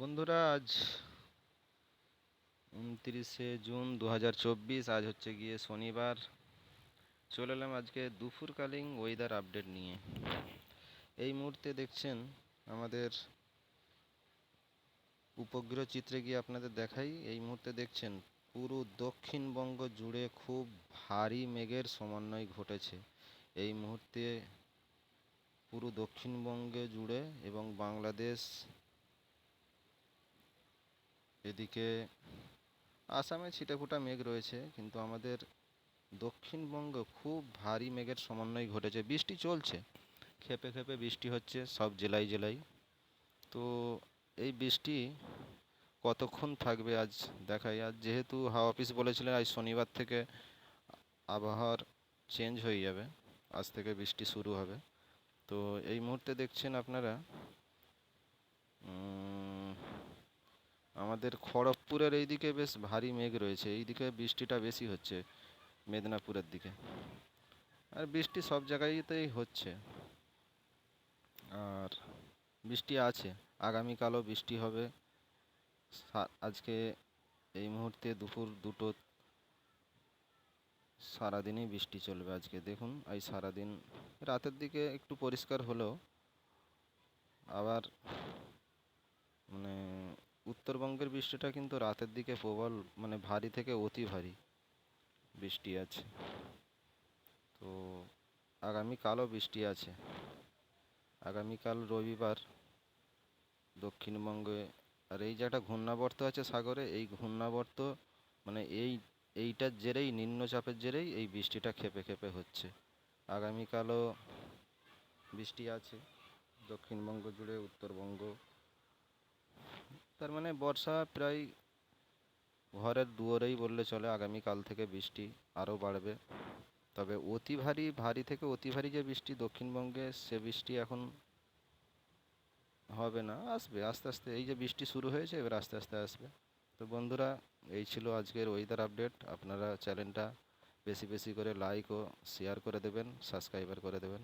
বন্ধুরা, আজ 29শে জুন 2024। আজ হচ্ছে গিয়ে শনিবার। চলে এলাম আজকে দুপুরকালীন ওয়েদার আপডেট নিয়ে। এই মুহূর্তে দেখছেন আমাদের উপগ্রহ চিত্রে গিয়ে আপনাদের দেখাই। এই মুহূর্তে দেখছেন পুরো দক্ষিণবঙ্গ জুড়ে খুব ভারী মেঘের সমন্বয় ঘটেছে এই মুহূর্তে। পুরো দক্ষিণবঙ্গে জুড়ে এবং বাংলাদেশ, এদিকে আসামে ছিটেফোঁটা মেঘ রয়েছে, কিন্তু আমাদের দক্ষিণবঙ্গে খুব ভারী মেঘের সমন্বয় ঘটেছে। বৃষ্টি চলছে, খেপে খেপে বৃষ্টি হচ্ছে সব জেলায় জেলায়। তো এই বৃষ্টি কতক্ষণ থাকবে আজ দেখাই। আজ যেহেতু হাওয়া অফিস বলেছিলেন আজ শনিবার থেকে আবহাওয়ার চেঞ্জ হয়ে যাবে, আজ থেকে বৃষ্টি শুরু হবে। তো এই মুহূর্তে দেখছেন আপনারা আমাদের খড়গপুরের এই দিকে বেশ ভারী মেঘ রয়েছে, এই দিকে বৃষ্টিটা বেশি হচ্ছে মেদিনীপুরের দিকে। আর বৃষ্টি সব জায়গাতেই হচ্ছে, আর বৃষ্টি আছে, আগামীকালও বৃষ্টি হবে। আজকে এই মুহূর্তে দুপুর 2টো সারাদিনই বৃষ্টি চলবে আজকে। দেখুন এই সারাদিন, রাতের দিকে একটু পরিষ্কার হলেও আবার মানে উত্তরবঙ্গের বৃষ্টিটা কিন্তু রাতের দিকে প্রবল, মানে ভারী থেকে অতি ভারী বৃষ্টি আছে। তো আগামীকালও বৃষ্টি আছে। আগামীকাল রবিবার দক্ষিণবঙ্গে, আর এই যে একটা ঘূর্ণাবর্ত আছে সাগরে, এই ঘূর্ণাবর্ত মানে এইটার জেরেই, নিম্নচাপের জেরেই এই বৃষ্টিটা খেপে খেপে হচ্ছে। আগামীকালও বৃষ্টি আছে দক্ষিণবঙ্গ জুড়ে, উত্তরবঙ্গ। তার মানে বর্ষা প্রায় ঘরের দুয়ারেই বললে চলে। আগামীকাল থেকে বৃষ্টি আরও বাড়বে। তবে অতি ভারী, ভারী থেকে অতি ভারী যে বৃষ্টি দক্ষিণবঙ্গে, সে বৃষ্টি এখন হবে না, আসবে আস্তে আস্তে। এই যে বৃষ্টি শুরু হয়েছে, এবার আস্তে আস্তে আসবে। তো বন্ধুরা, এই ছিল আজকের ওয়েদার আপডেট। আপনারা চ্যানেলটা বেশি বেশি করে লাইক ও শেয়ার করে দেবেন, সাবস্ক্রাইবার করে দেবেন।